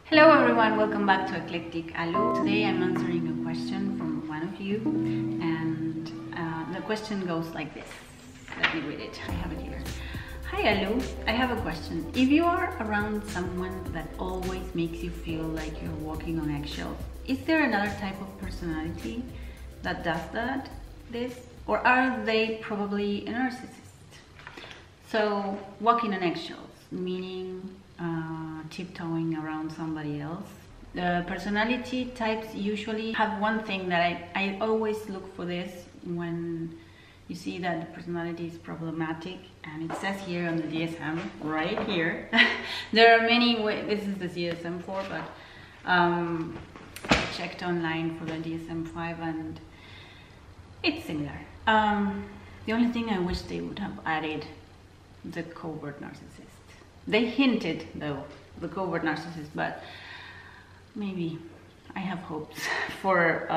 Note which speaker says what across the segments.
Speaker 1: Hello everyone, welcome back to Eclectic Alu. Today I'm answering a question from one of you, and the question goes like this. Let me read it, I have it here. Hi Alu, I have a question. If you are around someone that always makes you feel like you're walking on eggshells, is there another type of personality that does this? Or are they probably a narcissist? So, walking on eggshells, meaning tiptoeing around somebody else. The personality types usually have one thing that I always look for this when you see that the personality is problematic, and it says here on the DSM, right here. There are many ways, this is the DSM-4, but I checked online for the DSM-5 and it's similar. The only thing I wish they would have added the covert narcissist. They hinted though, the covert narcissist, but maybe I have hopes for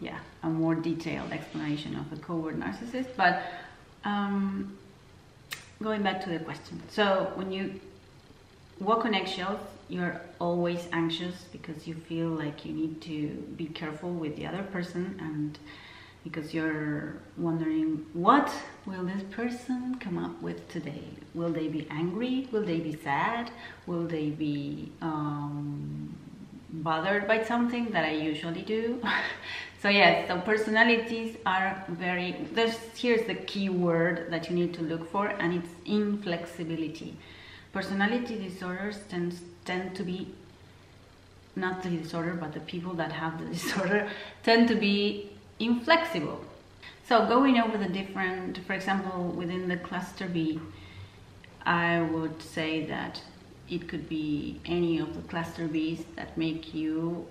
Speaker 1: yeah, a more detailed explanation of the covert narcissist. But going back to the question, so when you walk on eggshells, you're always anxious because you feel like you need to be careful with the other person, and because you're wondering, what will this person come up with today? Will they be angry? Will they be sad? Will they be bothered by something that I usually do? So yes, so personalities are very, here's the key word that you need to look for, and it's inflexibility. Personality disorders tend to be, not the disorder, but the people that have the disorder tend to be inflexible. So going over the different, for example, within the cluster B, I would say that it could be any of the cluster Bs that make you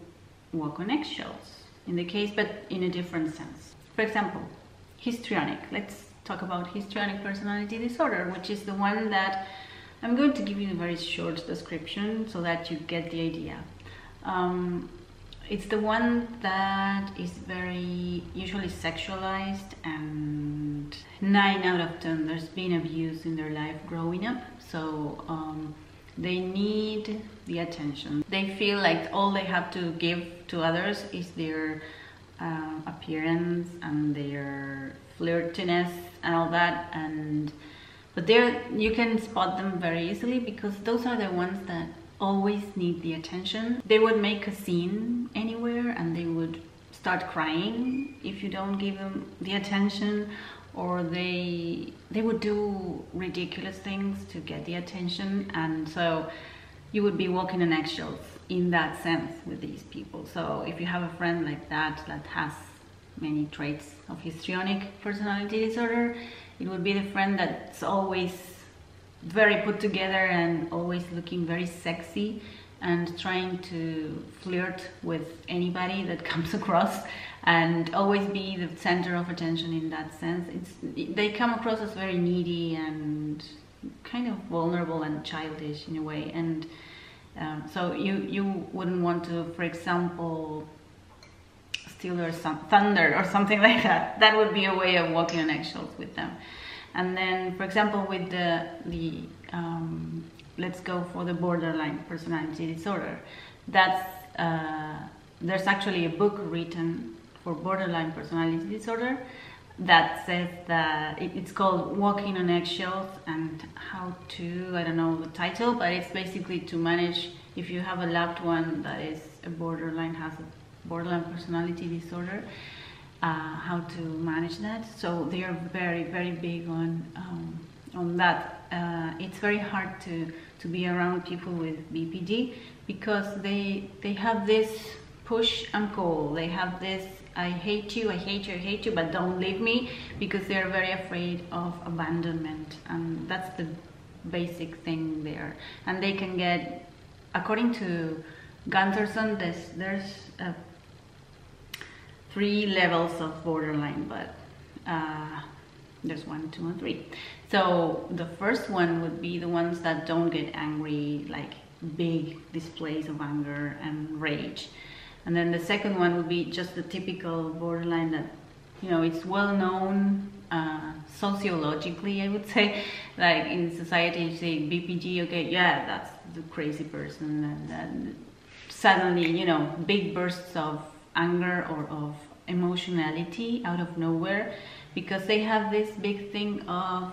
Speaker 1: walk on eggshells in the case, but in a different sense. For example, histrionic. Let's talk about histrionic personality disorder, which is the one that I'm going to give you a very short description so that you get the idea. It's the one that is very usually sexualized, and 9 out of 10 there's been abuse in their life growing up, so they need the attention. They feel like all they have to give to others is their appearance and their flirtiness and all that, but you can spot them very easily because those are the ones that always need the attention. They would make a scene anywhere and they would start crying if you don't give them the attention, or they would do ridiculous things to get the attention, and so you would be walking on eggshells in that sense with these people. So if you have a friend like that has many traits of histrionic personality disorder, it would be the friend that's always very put together and always looking very sexy and trying to flirt with anybody that comes across and always be the center of attention in that sense. They come across as very needy and kind of vulnerable and childish in a way, and so you wouldn't want to, for example, steal their thunder or something like that. That would be a way of walking on eggshells with them. And then, for example, with let's go for the borderline personality disorder. That's there's actually a book written for borderline personality disorder that says that it's called Walking on Eggshells and How to, I don't know the title, but it's basically to manage if you have a loved one that is has a borderline personality disorder. How to manage that. So they are very, very big on that. It's very hard to be around people with BPD because they have this push and pull. They have this I hate you, I hate you, I hate you, but don't leave me, because they're very afraid of abandonment, and that's the basic thing there. And they can get, according to Gunterson, there's 3 levels of borderline, but there's 1, 2, and 3. So the first one would be the ones that don't get angry, like big displays of anger and rage. And then the second one would be just the typical borderline that you know, it's well known sociologically, I would say, like in society, you say BPD, okay, yeah, that's the crazy person, and then suddenly, you know, big bursts of anger or of emotionality out of nowhere, because they have this big thing of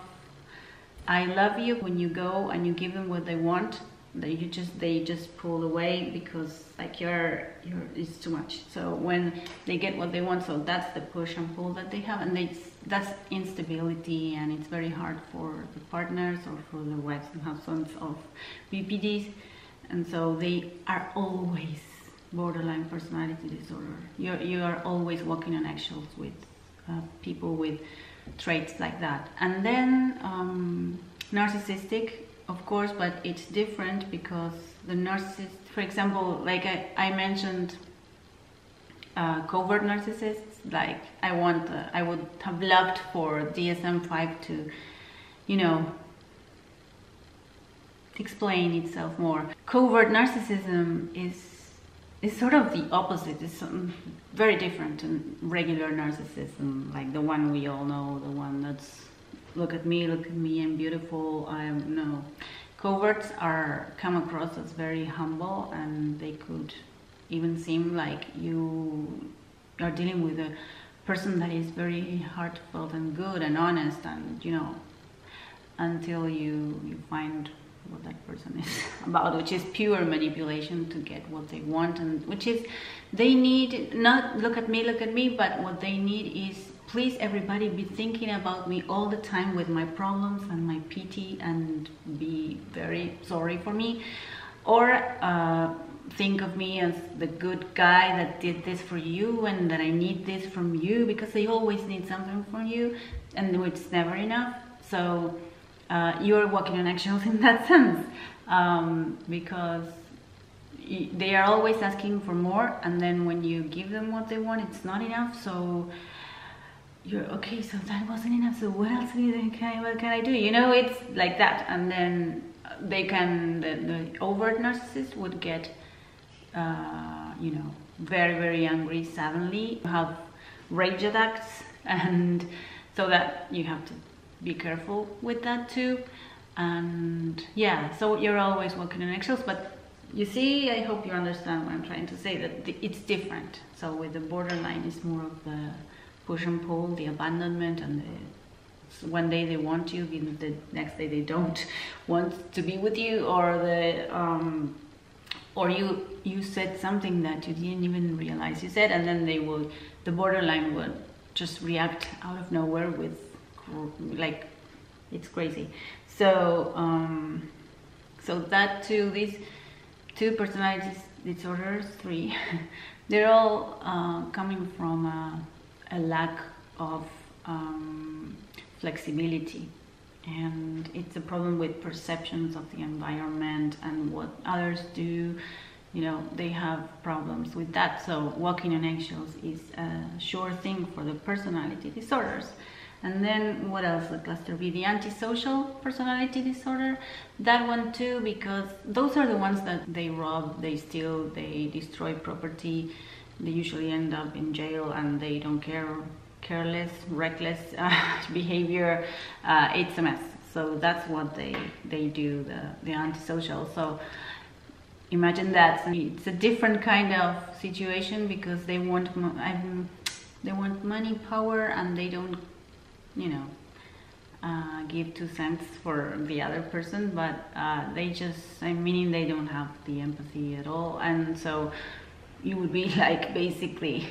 Speaker 1: I love you. When you go and you give them what they want, they just pull away because like it's too much. So when they get what they want, so that's the push and pull that they have, and that's instability, and it's very hard for the partners or for the wives and husbands of BPDs, and so they are always borderline personality disorder. You are always walking on eggshells with people with traits like that. And then narcissistic, of course, but it's different because the narcissist, for example, like I mentioned covert narcissists, like I would have loved for DSM-5 to, you know, explain itself more. Covert narcissism is sort of the opposite. It's very different than regular narcissism, like the one we all know, the one that's look at me, I'm beautiful, no. Coverts come across as very humble, and they could even seem like you are dealing with a person that is very heartfelt and good and honest, and you know, until you find what that person is about, which is pure manipulation to get what they want, and which is they need not look at me, but what they need is please everybody be thinking about me all the time with my problems and my pity, and be very sorry for me, or think of me as the good guy that did this for you and that I need this from you, because they always need something from you, and it's never enough. So you're walking on eggshells in that sense, because they are always asking for more, and then when you give them what they want, it's not enough. So you're okay, so that wasn't enough, so what else what can I do? You know, it's like that. And then they can, the overt narcissist would get you know, very, very angry suddenly, have rage attacks, and so that you have to be careful with that too. And yeah, so you're always walking on eggshells, but you see, I hope you understand what I'm trying to say, that it's different. So with the borderline, it's more of the push and pull, the abandonment, and one day they want you, the next day they don't want to be with you, or or you said something that you didn't even realize you said, and then the borderline would just react out of nowhere with, like, it's crazy. So so that too, these two personality disorders, three, they're all coming from a lack of flexibility, and it's a problem with perceptions of the environment and what others do. You know, they have problems with that. So walking on eggshells is a sure thing for the personality disorders. And then what else would cluster be? The antisocial personality disorder, that one too, because those are the ones that they rob, they steal, they destroy property, they usually end up in jail, and they don't care, careless, reckless behavior. It's a mess. So that's what they do, the antisocial. So imagine that. It's a different kind of situation, because they want money, power, and they don't, you know, give 2 cents for the other person, but they just, meaning they don't have the empathy at all. And so you would be like basically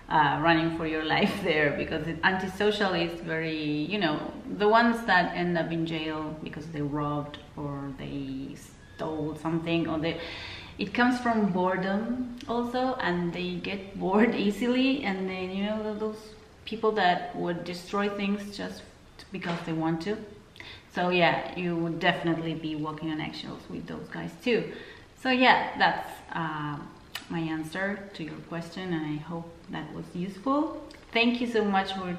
Speaker 1: running for your life there, because antisocial is very, you know, the ones that end up in jail because they robbed or they stole something, or it comes from boredom also, and they get bored easily, and then, you know, those people that would destroy things just because they want to. So yeah, you would definitely be walking on eggshells with those guys too. So yeah, that's my answer to your question, and I hope that was useful. Thank you so much for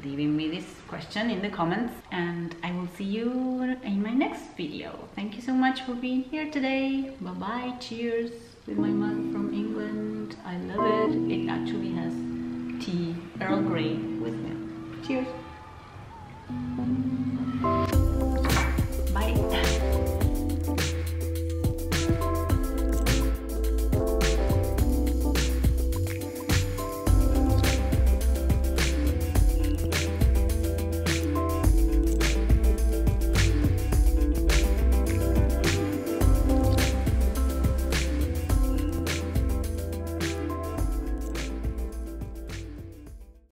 Speaker 1: leaving me this question in the comments, and I will see you in my next video. Thank you so much for being here today. Bye bye. Cheers with my mug from England. I love it. It actually has tea, Earl Grey with milk. Cheers!